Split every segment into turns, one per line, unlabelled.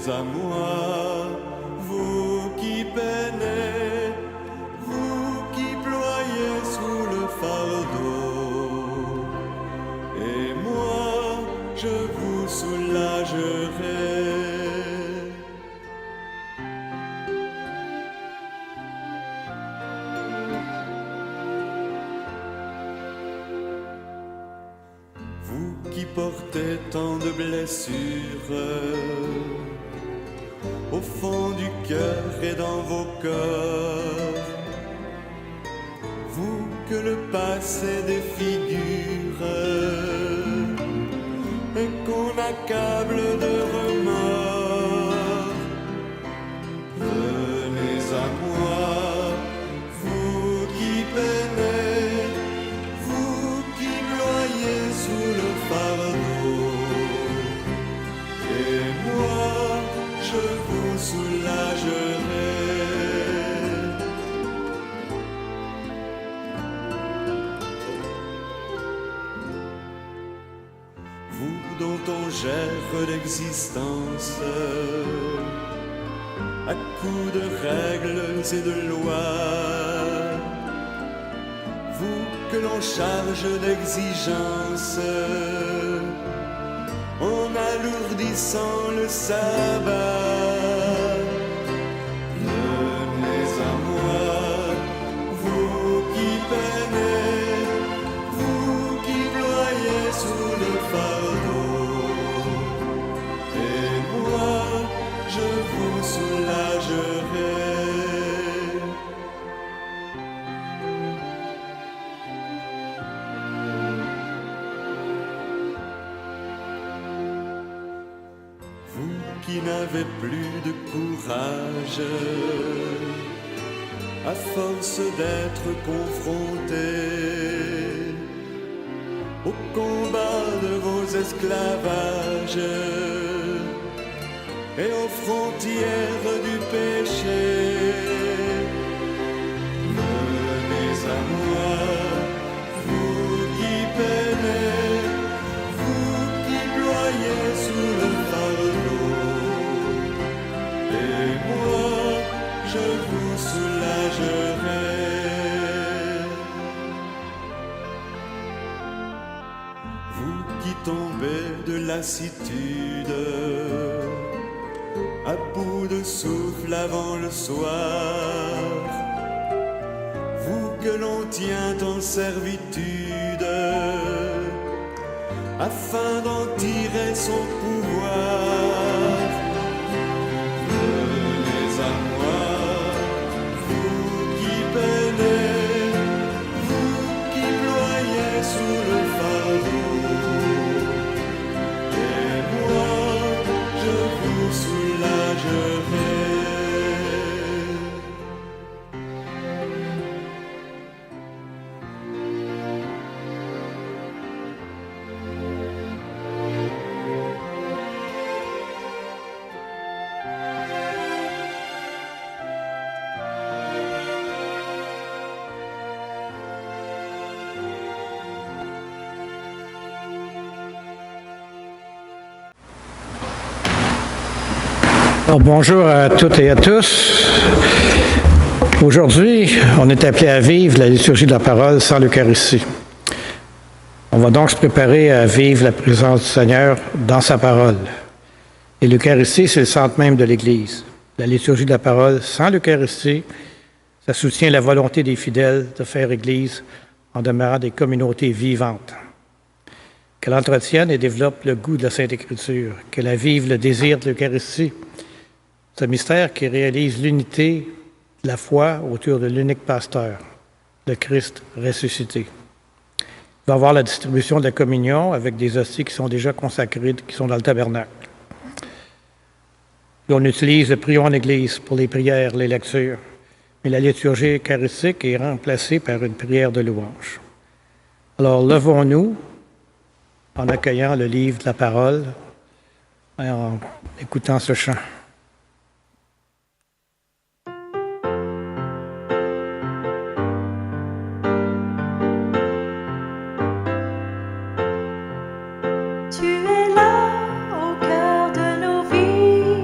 à moi, vous qui peinez, vous qui ployez sous le fardeau, et moi je vous soulagerai. Vous qui portez tant de blessures au fond du cœur et dans vos corps, vous que le passé défigure et qu'on accable de remords, venez à moi, vous qui peinez, vous qui ployez sous le fardeau, et moi je vous soulagerai. Vous dont on gère l'existence à coups de règles et de lois, vous que l'on charge d'exigences en alourdissant le sabbat. Venez à moi, vous qui peinez, vous qui ployez sous le fardeau, et moi je vous soulagerai. Qui n'avait plus de courage à force d'être confronté au combat de vos esclavages et aux frontières du péché. Venez à moi, vous qui peinez, vous qui ployez sous le fardeau, et moi, je vous soulagerai. Vous qui tombez de lassitude, à bout de souffle avant le soir, vous que l'on tient en servitude, afin d'en tirer son pouvoir.
Alors, bonjour à toutes et à tous. Aujourd'hui, on est appelé à vivre la liturgie de la parole sans l'Eucharistie. On va donc se préparer à vivre la présence du Seigneur dans sa parole. Et l'Eucharistie, c'est le centre même de l'Église. La liturgie de la parole sans l'Eucharistie, ça soutient la volonté des fidèles de faire Église en demeurant des communautés vivantes. Qu'elle entretienne et développe le goût de la Sainte Écriture, qu'elle avive le désir de l'Eucharistie, ce mystère qui réalise l'unité de la foi autour de l'unique pasteur, le Christ ressuscité. Il va y avoir la distribution de la communion avec des hosties qui sont déjà consacrées, qui sont dans le tabernacle. Et on utilise le prions en Église pour les prières, les lectures. Mais la liturgie eucharistique est remplacée par une prière de louange. Alors, levons-nous en accueillant le livre de la parole et en écoutant ce chant.
Tu es là au cœur de nos vies,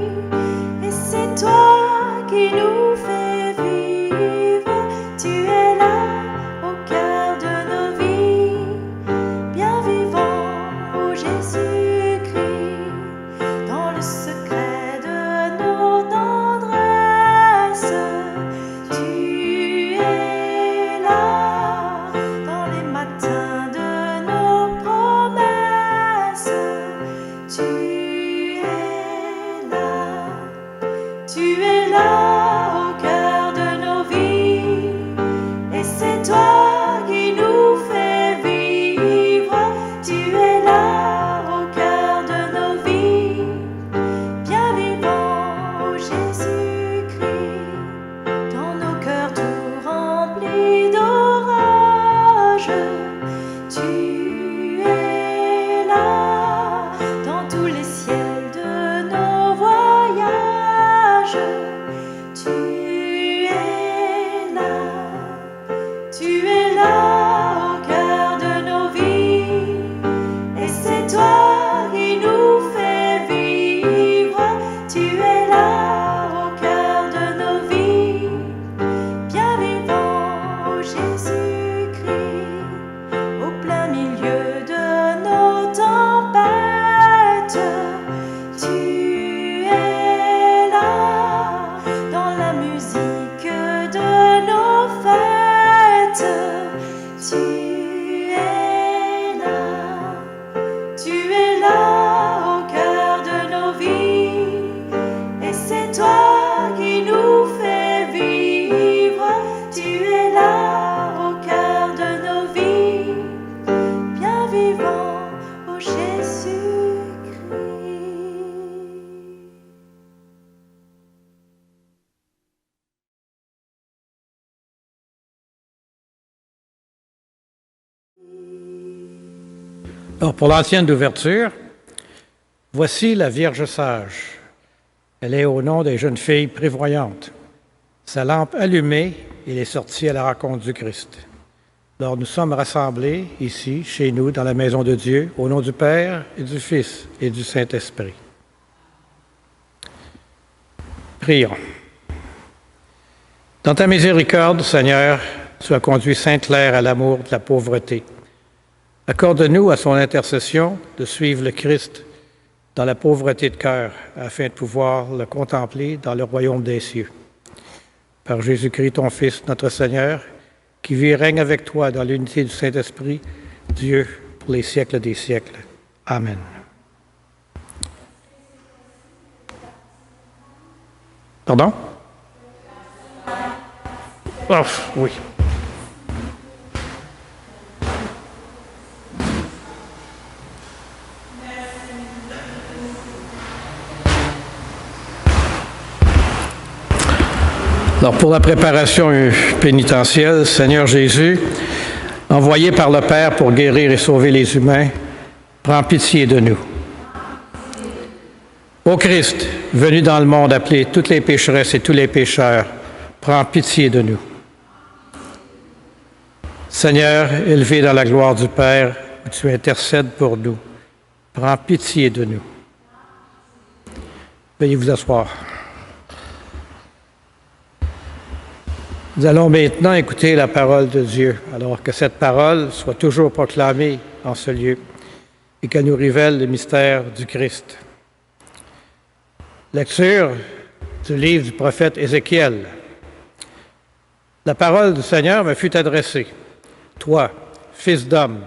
Alors, pour l'ancienne d'ouverture, voici la Vierge sage. Elle est au nom des jeunes filles prévoyantes. Sa lampe allumée, il est sorti à la rencontre du Christ. Alors, nous sommes rassemblés ici, chez nous, dans la maison de Dieu, au nom du Père et du Fils et du Saint-Esprit. Prions. Dans ta miséricorde, Seigneur, tu as conduit Sainte Claire à l'amour de la pauvreté. Accorde-nous à son intercession de suivre le Christ dans la pauvreté de cœur, afin de pouvoir le contempler dans le royaume des cieux. Par Jésus-Christ, ton Fils, notre Seigneur, qui vit et règne avec toi dans l'unité du Saint-Esprit, Dieu, pour les siècles des siècles. Amen. Pardon? Oh, oui. Alors, pour la préparation pénitentielle, Seigneur Jésus, envoyé par le Père pour guérir et sauver les humains, prends pitié de nous. Ô Christ, venu dans le monde appeler toutes les pécheresses et tous les pécheurs, prends pitié de nous. Seigneur, élevé dans la gloire du Père, où tu intercèdes pour nous, prends pitié de nous. Veuillez vous asseoir. Nous allons maintenant écouter la parole de Dieu, alors que cette parole soit toujours proclamée en ce lieu et qu'elle nous révèle le mystère du Christ. Lecture du livre du prophète Ézéchiel. La parole du Seigneur me fut adressée. Toi, fils d'homme,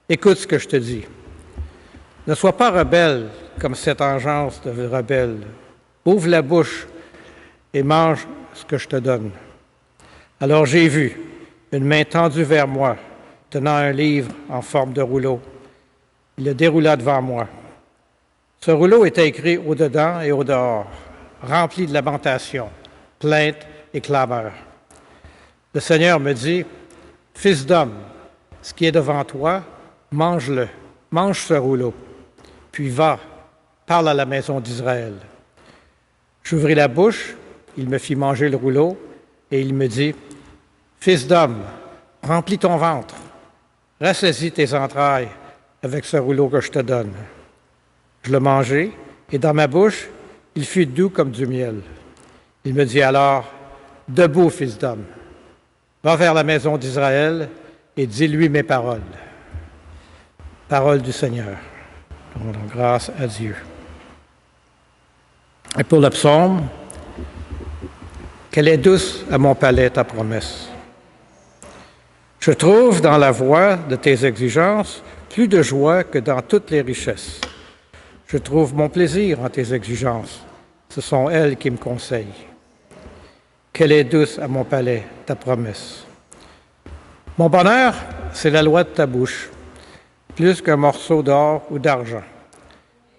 écoute ce que je te dis. Ne sois pas rebelle comme cette engeance de rebelle. Ouvre la bouche et mange ce que je te donne. Alors j'ai vu une main tendue vers moi, tenant un livre en forme de rouleau. Il le déroula devant moi. Ce rouleau était écrit au-dedans et au-dehors, rempli de lamentations, plaintes et clameurs. Le Seigneur me dit, « Fils d'homme, ce qui est devant toi, mange-le, mange ce rouleau, puis va, parle à la maison d'Israël. » J'ouvris la bouche, il me fit manger le rouleau, et il me dit, « Fils d'homme, remplis ton ventre, rassaisis tes entrailles avec ce rouleau que je te donne. » Je le mangeai, et dans ma bouche, il fut doux comme du miel. Il me dit alors, « Debout, fils d'homme, va vers la maison d'Israël et dis-lui mes paroles. » Parole du Seigneur. Rendons grâce à Dieu. Et pour le psaume, « Qu'elle est douce à mon palais ta promesse. » Je trouve dans la voie de tes exigences plus de joie que dans toutes les richesses. Je trouve mon plaisir en tes exigences. Ce sont elles qui me conseillent. Qu'elle est douce à mon palais ta promesse. Mon bonheur, c'est la loi de ta bouche, plus qu'un morceau d'or ou d'argent.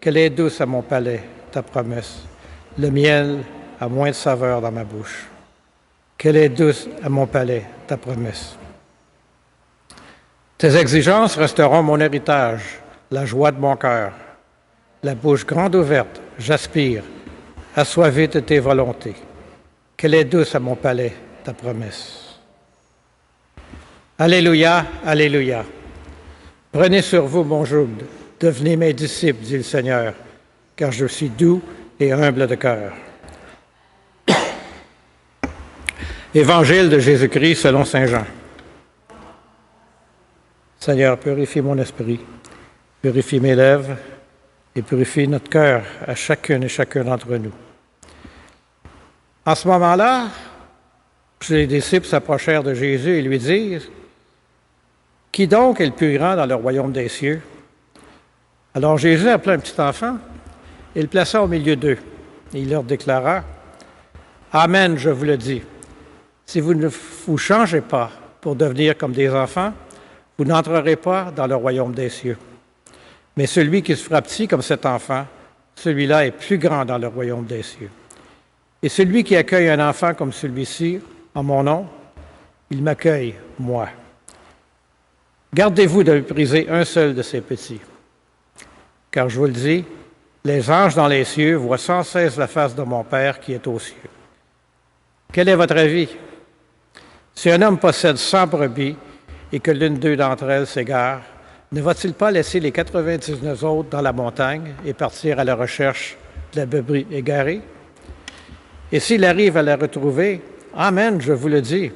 Qu'elle est douce à mon palais ta promesse. Le miel a moins de saveur dans ma bouche. Qu'elle est douce à mon palais ta promesse. Tes exigences resteront mon héritage, la joie de mon cœur. La bouche grande ouverte, j'aspire, assoivé de tes volontés. Qu'elle est douce à mon palais ta promesse. Alléluia, alléluia. Prenez sur vous mon joug, devenez mes disciples, dit le Seigneur, car je suis doux et humble de cœur. Évangile de Jésus-Christ selon saint Jean. Seigneur, purifie mon esprit, purifie mes lèvres et purifie notre cœur à chacune et chacun d'entre nous. En ce moment-là, les disciples s'approchèrent de Jésus et lui dirent, « Qui donc est le plus grand dans le royaume des cieux? » Alors Jésus appela un petit enfant et le plaça au milieu d'eux. Et il leur déclara, « Amen, je vous le dis, si vous ne vous changez pas pour devenir comme des enfants, vous n'entrerez pas dans le royaume des cieux. Mais celui qui se fera petit comme cet enfant, celui-là est plus grand dans le royaume des cieux. Et celui qui accueille un enfant comme celui-ci, en mon nom, il m'accueille, moi. Gardez-vous de mépriser un seul de ces petits. Car je vous le dis, les anges dans les cieux voient sans cesse la face de mon Père qui est aux cieux. Quel est votre avis? Si un homme possède 100 brebis et que l'une d'eux d'entre elles s'égare, ne va-t-il pas laisser les 99 autres dans la montagne et partir à la recherche de la brebis égarée? Et s'il arrive à la retrouver, amen, je vous le dis,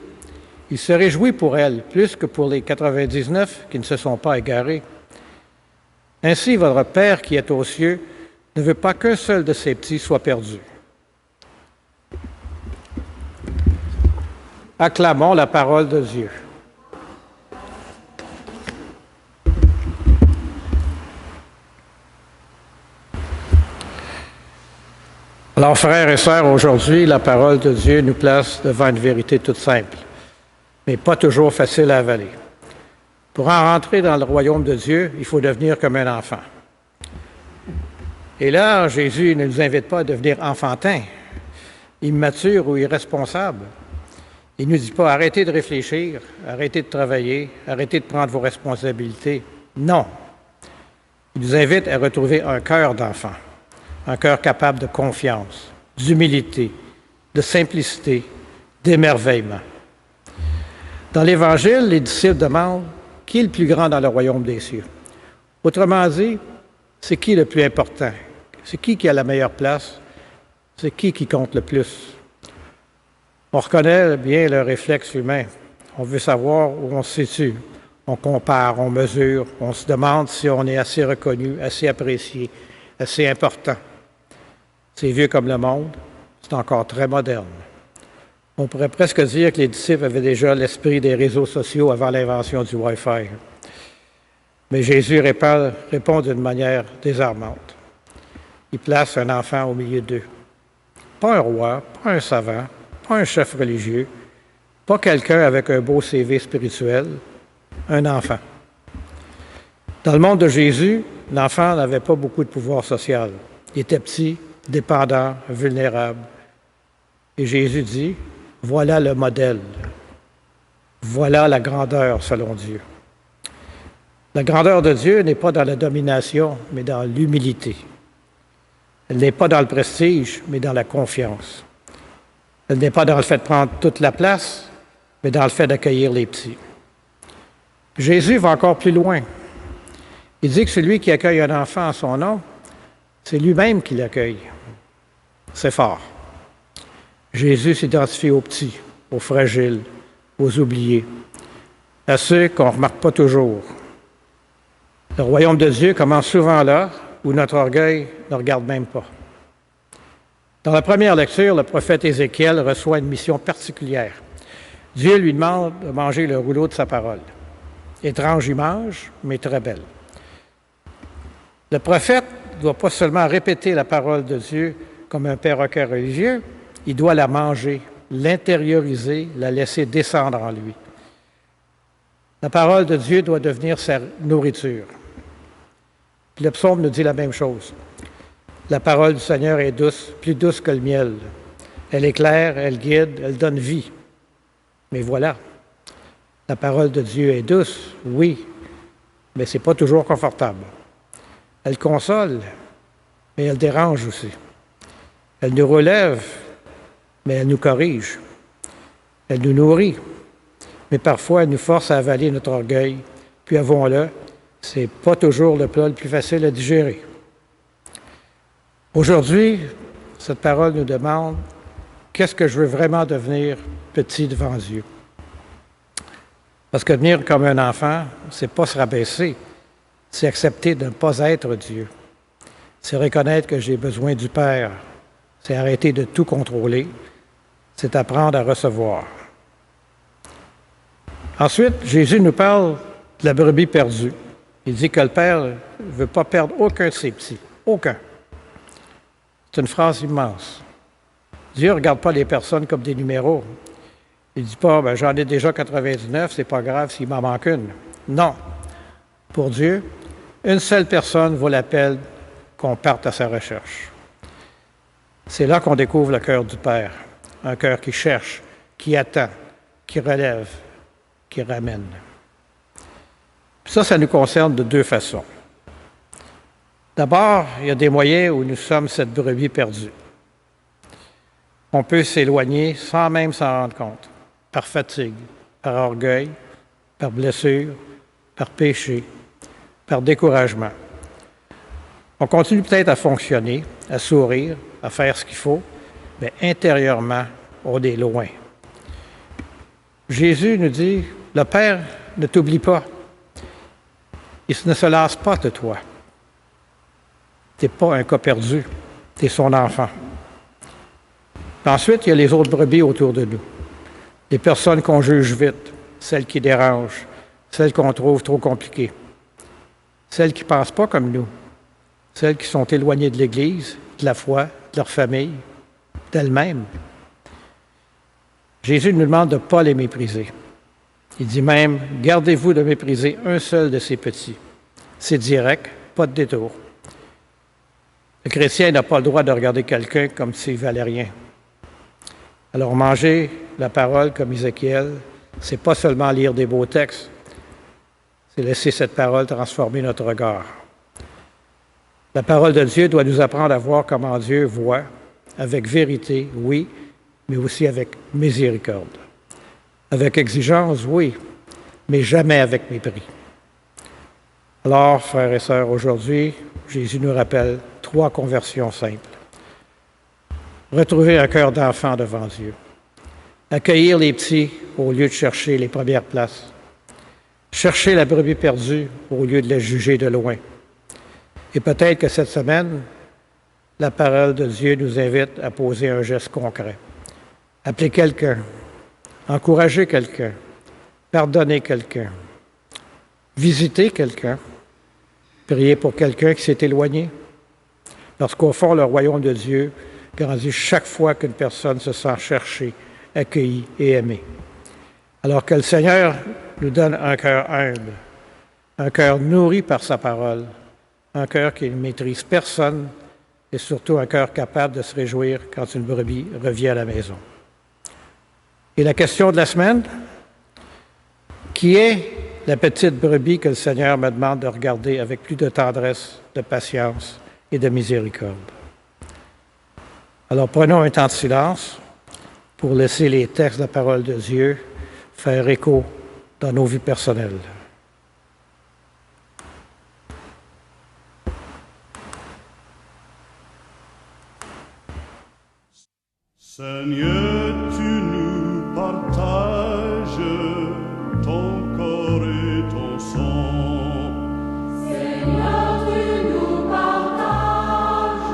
il se réjouit pour elle plus que pour les 99 qui ne se sont pas égarés. Ainsi, votre Père qui est aux cieux ne veut pas qu'un seul de ses petits soit perdu. Acclamons la parole de Dieu. Alors, frères et sœurs, aujourd'hui, la parole de Dieu nous place devant une vérité toute simple, mais pas toujours facile à avaler. Pour en rentrer dans le royaume de Dieu, il faut devenir comme un enfant. Et là, Jésus ne nous invite pas à devenir enfantins, immatures ou irresponsables. Il ne nous dit pas arrêtez de réfléchir, arrêtez de travailler, arrêtez de prendre vos responsabilités. Non. Il nous invite à retrouver un cœur d'enfant, un cœur capable de confiance, d'humilité, de simplicité, d'émerveillement. Dans l'Évangile, les disciples demandent qui est le plus grand dans le royaume des cieux. Autrement dit, c'est qui le plus important? C'est qui a la meilleure place? C'est qui compte le plus? On reconnaît bien le réflexe humain. On veut savoir où on se situe. On compare, on mesure, on se demande si on est assez reconnu, assez apprécié, assez important. C'est vieux comme le monde, c'est encore très moderne. On pourrait presque dire que les disciples avaient déjà l'esprit des réseaux sociaux avant l'invention du Wi-Fi. Mais Jésus répond d'une manière désarmante. Il place un enfant au milieu d'eux. Pas un roi, pas un savant, pas un chef religieux, pas quelqu'un avec un beau CV spirituel, un enfant. Dans le monde de Jésus, l'enfant n'avait pas beaucoup de pouvoir social. Il était petit, dépendant, vulnérable. Et Jésus dit, voilà le modèle. Voilà la grandeur selon Dieu. La grandeur de Dieu n'est pas dans la domination, mais dans l'humilité. Elle n'est pas dans le prestige, mais dans la confiance. Elle n'est pas dans le fait de prendre toute la place, mais dans le fait d'accueillir les petits. Jésus va encore plus loin. Il dit que celui qui accueille un enfant en son nom, c'est lui-même qui l'accueille. C'est fort. Jésus s'identifie aux petits, aux fragiles, aux oubliés, à ceux qu'on ne remarque pas toujours. Le royaume de Dieu commence souvent là où notre orgueil ne regarde même pas. Dans la première lecture, le prophète Ézéchiel reçoit une mission particulière. Dieu lui demande de manger le rouleau de sa parole. Étrange image, mais très belle. Le prophète ne doit pas seulement répéter la parole de Dieu comme un perroquet religieux, il doit la manger, l'intérioriser, la laisser descendre en lui. La parole de Dieu doit devenir sa nourriture. Puis le psaume nous dit la même chose. La parole du Seigneur est douce, plus douce que le miel. Elle éclaire, elle guide, elle donne vie. Mais voilà, la parole de Dieu est douce, oui, mais ce n'est pas toujours confortable. Elle console, mais elle dérange aussi. Elle nous relève, mais elle nous corrige. Elle nous nourrit, mais parfois elle nous force à avaler notre orgueil. Puis avouons-le, ce n'est pas toujours le plat le plus facile à digérer. Aujourd'hui, cette parole nous demande qu'est-ce que je veux vraiment devenir petit devant Dieu. Parce que devenir comme un enfant, c'est pas se rabaisser, c'est accepter de ne pas être Dieu. C'est reconnaître que j'ai besoin du Père. C'est arrêter de tout contrôler. C'est apprendre à recevoir. Ensuite, Jésus nous parle de la brebis perdue. Il dit que le Père ne veut pas perdre aucun de ses petits. Aucun. C'est une phrase immense. Dieu ne regarde pas les personnes comme des numéros. Il ne dit pas, j'en ai déjà 99, c'est pas grave s'il m'en manque une. Non. Pour Dieu, une seule personne vaut la peine qu'on parte à sa recherche. C'est là qu'on découvre le cœur du Père. Un cœur qui cherche, qui attend, qui relève, qui ramène. Ça nous concerne de deux façons. D'abord, il y a des moyens où nous sommes cette brebis perdue. On peut s'éloigner sans même s'en rendre compte, par fatigue, par orgueil, par blessure, par péché, par découragement. On continue peut-être à fonctionner, à sourire, à faire ce qu'il faut, mais intérieurement, on est loin. Jésus nous dit, le Père ne t'oublie pas. Il ne se lasse pas de toi. Tu n'es pas un cas perdu, tu es son enfant. Ensuite, il y a les autres brebis autour de nous. Les personnes qu'on juge vite, celles qui dérangent, celles qu'on trouve trop compliquées, celles qui ne pensent pas comme nous, celles qui sont éloignées de l'Église, de la foi, de leur famille, d'elles-mêmes. Jésus nous demande de ne pas les mépriser. Il dit même, gardez-vous de mépriser un seul de ces petits. C'est direct, pas de détour. Le chrétien n'a pas le droit de regarder quelqu'un comme s'il valait rien. Alors, manger la parole comme Ézéchiel, c'est pas seulement lire des beaux textes, c'est laisser cette parole transformer notre regard. La parole de Dieu doit nous apprendre à voir comment Dieu voit, avec vérité, oui, mais aussi avec miséricorde. Avec exigence, oui, mais jamais avec mépris. Alors, frères et sœurs, aujourd'hui, Jésus nous rappelle 3 conversions simples. Retrouver un cœur d'enfant devant Dieu. Accueillir les petits au lieu de chercher les premières places. Chercher la brebis perdue au lieu de la juger de loin. Et peut-être que cette semaine, la parole de Dieu nous invite à poser un geste concret. Appeler quelqu'un, encourager quelqu'un, pardonner quelqu'un, visiter quelqu'un, prier pour quelqu'un qui s'est éloigné. Parce qu'au fond, le royaume de Dieu grandit chaque fois qu'une personne se sent cherchée, accueillie et aimée. Alors que le Seigneur nous donne un cœur humble, un cœur nourri par sa parole, un cœur qui ne maîtrise personne et surtout un cœur capable de se réjouir quand une brebis revient à la maison. Et la question de la semaine, qui est la petite brebis que le Seigneur me demande de regarder avec plus de tendresse, de patience et de miséricorde? Alors prenons un temps de silence pour laisser les textes de la parole de Dieu faire écho dans nos vies personnelles.
Seigneur, tu nous partages ton corps et ton sang.
Seigneur, tu nous partages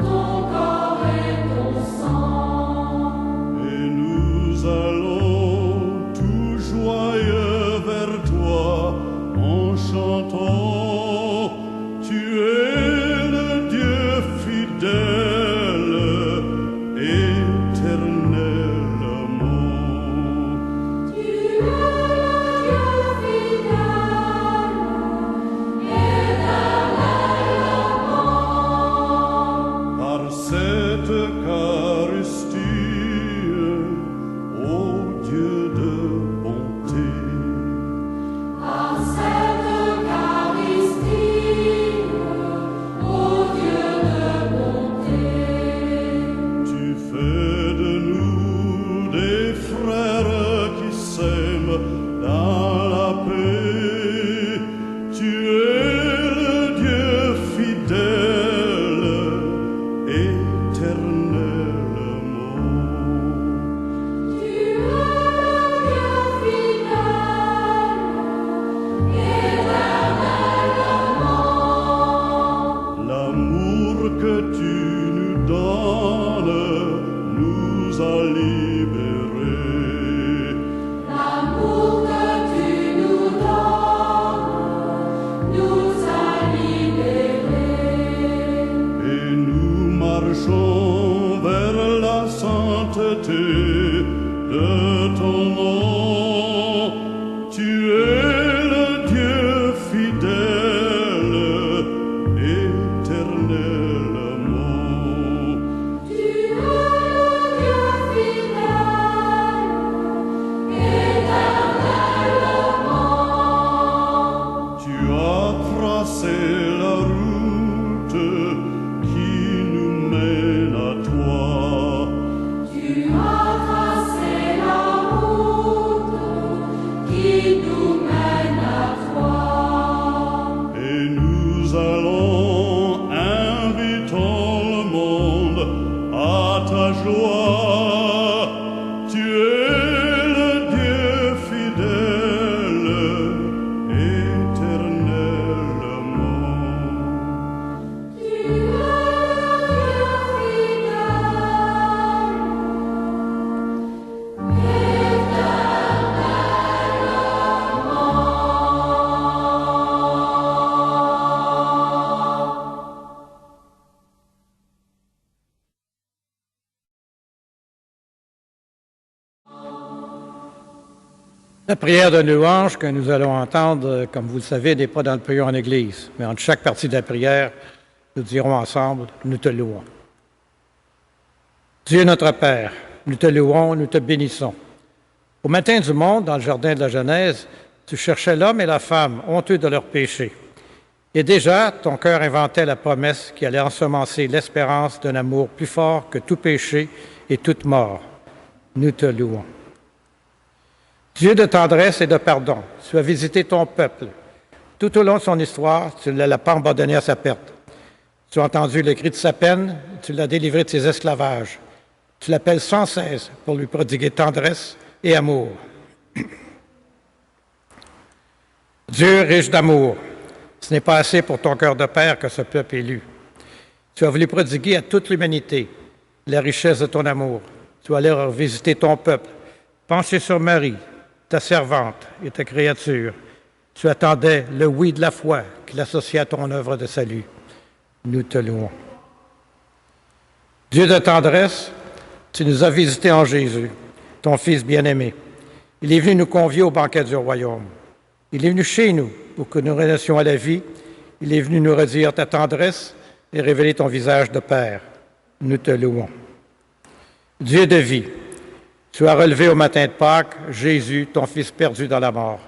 ton corps et ton sang.
Et nous allons tout joyeux vers toi en chantant. Tu es le Dieu fidèle, éternel.
La prière de louange que nous allons entendre, comme vous le savez, n'est pas dans le prière en Église, mais entre chaque partie de la prière, nous dirons ensemble, nous te louons. Dieu notre Père, nous te louons, nous te bénissons. Au matin du monde, dans le jardin de la Genèse, tu cherchais l'homme et la femme, honteux de leurs péchés. Et déjà, ton cœur inventait la promesse qui allait ensemencer l'espérance d'un amour plus fort que tout péché et toute mort. Nous te louons. Dieu de tendresse et de pardon, tu as visité ton peuple. Tout au long de son histoire, tu ne l'as pas abandonné à sa perte. Tu as entendu le cri de sa peine, tu l'as délivré de ses esclavages. Tu l'appelles sans cesse pour lui prodiguer tendresse et amour. Dieu riche d'amour, ce n'est pas assez pour ton cœur de père que ce peuple élu. Tu as voulu prodiguer à toute l'humanité la richesse de ton amour. Tu allais visiter ton peuple, pencher sur Marie, ta servante et ta créature. Tu attendais le oui de la foi qui l'associait à ton œuvre de salut. Nous te louons. Dieu de tendresse, tu nous as visités en Jésus, ton Fils bien-aimé. Il est venu nous convier au banquet du royaume. Il est venu chez nous pour que nous renoncions à la vie. Il est venu nous redire ta tendresse et révéler ton visage de Père. Nous te louons. Dieu de vie, tu as relevé au matin de Pâques Jésus, ton Fils perdu dans la mort.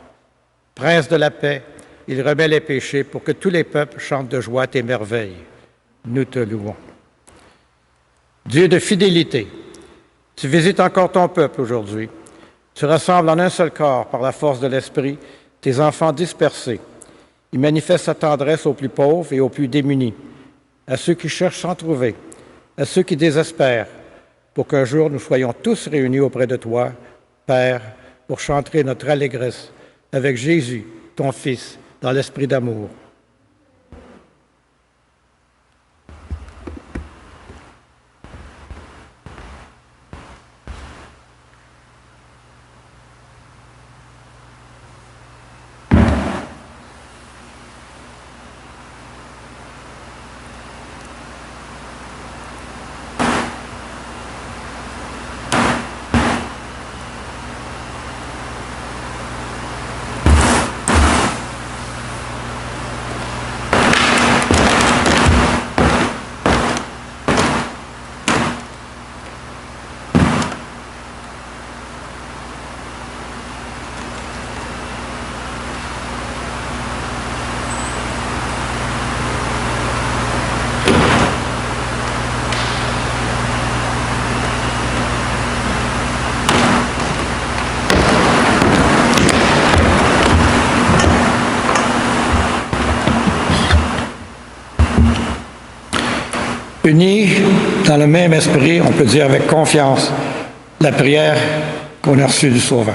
Prince de la paix, il remet les péchés pour que tous les peuples chantent de joie tes merveilles. Nous te louons. Dieu de fidélité, tu visites encore ton peuple aujourd'hui. Tu rassembles en un seul corps, par la force de l'Esprit, tes enfants dispersés. Il manifeste sa tendresse aux plus pauvres et aux plus démunis, à ceux qui cherchent sans trouver, à ceux qui désespèrent, pour qu'un jour nous soyons tous réunis auprès de toi, Père, pour chanter notre allégresse avec Jésus, ton Fils, dans l'esprit d'amour. Unis dans le même esprit, on peut dire avec confiance la prière qu'on a reçue du Sauveur.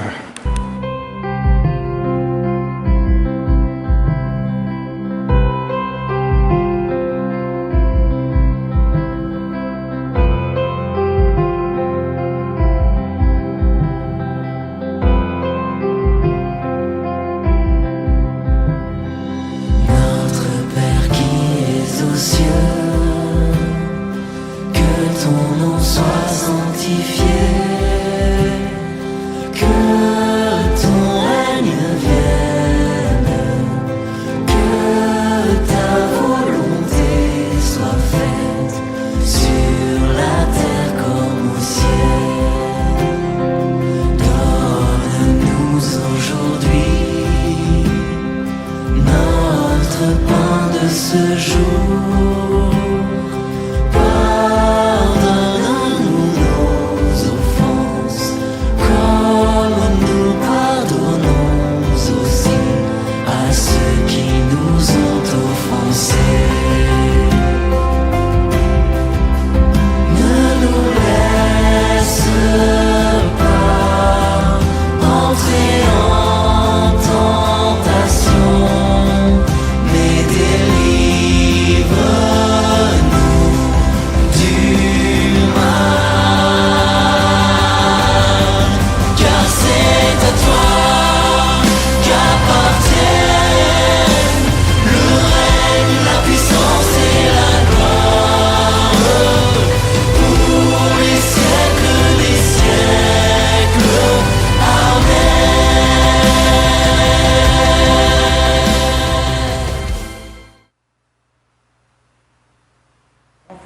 Mais délivre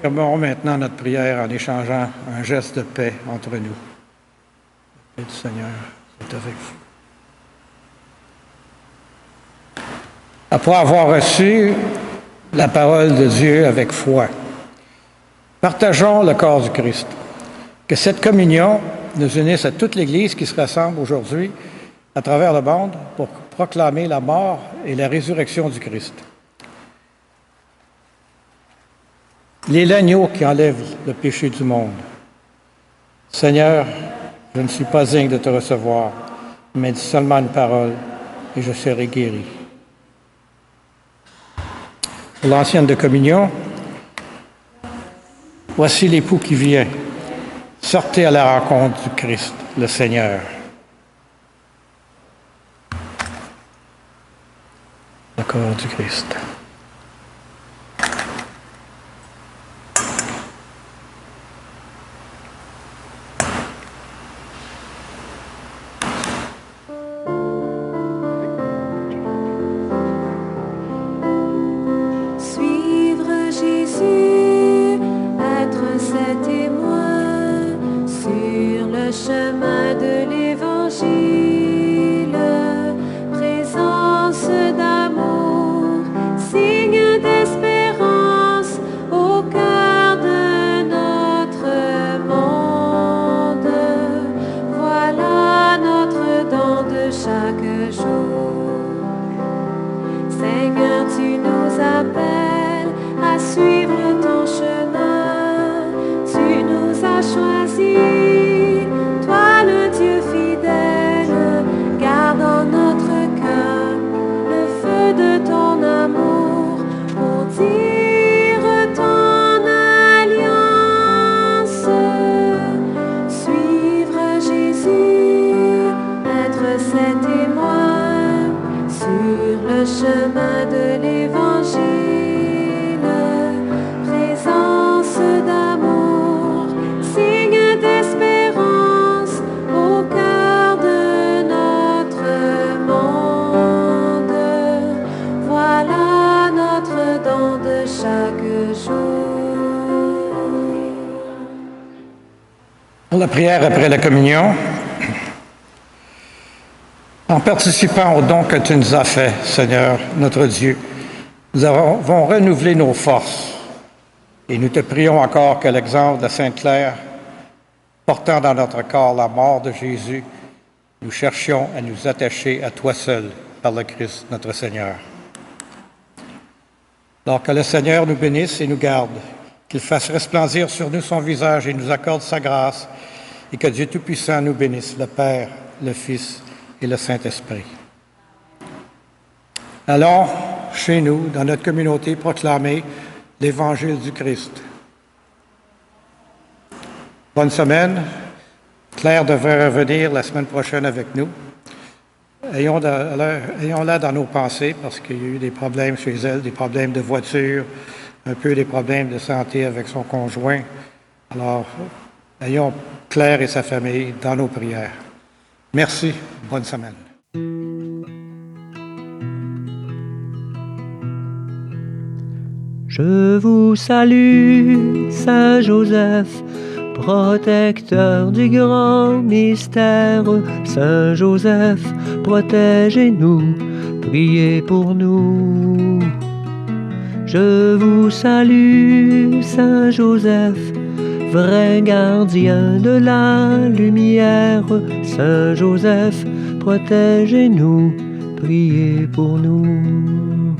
Commençons maintenant notre prière en échangeant un geste de paix entre nous. La paix du Seigneur est avec vous. Après avoir reçu la parole de Dieu avec foi, partageons le corps du Christ. Que cette communion nous unisse à toute l'Église qui se rassemble aujourd'hui à travers le monde pour proclamer la mort et la résurrection du Christ. Il est l'agneau qui enlève le péché du monde. Seigneur, je ne suis pas digne de te recevoir, mais dis seulement une parole et je serai guéri. Pour l'ancienne de communion, voici l'époux qui vient. Sortez à la rencontre du Christ, le Seigneur. Le corps du Christ.
Suivre Jésus, être ses témoins sur le chemin de l'Évangile, présence d'amour, signe d'espérance au cœur de notre monde. Voilà notre don de chaque jour. Seigneur, tu nous appelles à suivre ton chemin. Tu nous as choisis, toi le Dieu fidèle. Garde en notre cœur le feu de ton amour pour dire ton alliance. Suivre Jésus, être ses témoins sur le chemin de l'Évangile, présence d'amour, signe d'espérance au cœur de notre monde. Voilà notre don de chaque jour.
Pour la prière après la communion, en participant au don que tu nous as fait, Seigneur, notre Dieu, nous avons renouvelé nos forces et nous te prions encore que l'exemple de Sainte Claire, portant dans notre corps la mort de Jésus, nous cherchions à nous attacher à toi seul par le Christ, notre Seigneur. Alors que le Seigneur nous bénisse et nous garde, qu'il fasse resplendir sur nous son visage et nous accorde sa grâce, et que Dieu Tout-Puissant nous bénisse, le Père, le Fils et le Saint-Esprit. Allons chez nous, dans notre communauté, proclamer l'Évangile du Christ. Bonne semaine. Claire devrait revenir la semaine prochaine avec nous. Ayons-la dans nos pensées parce qu'il y a eu des problèmes chez elle, des problèmes de voiture, un peu des problèmes de santé avec son conjoint. Alors, ayons Claire et sa famille dans nos prières. Merci. Bonne semaine.
Je vous salue, Saint Joseph, protecteur du grand mystère. Saint Joseph, protégez-nous, priez pour nous. Je vous salue, Saint Joseph, vrai gardien de la lumière. Saint Joseph, protégez-nous, priez pour nous.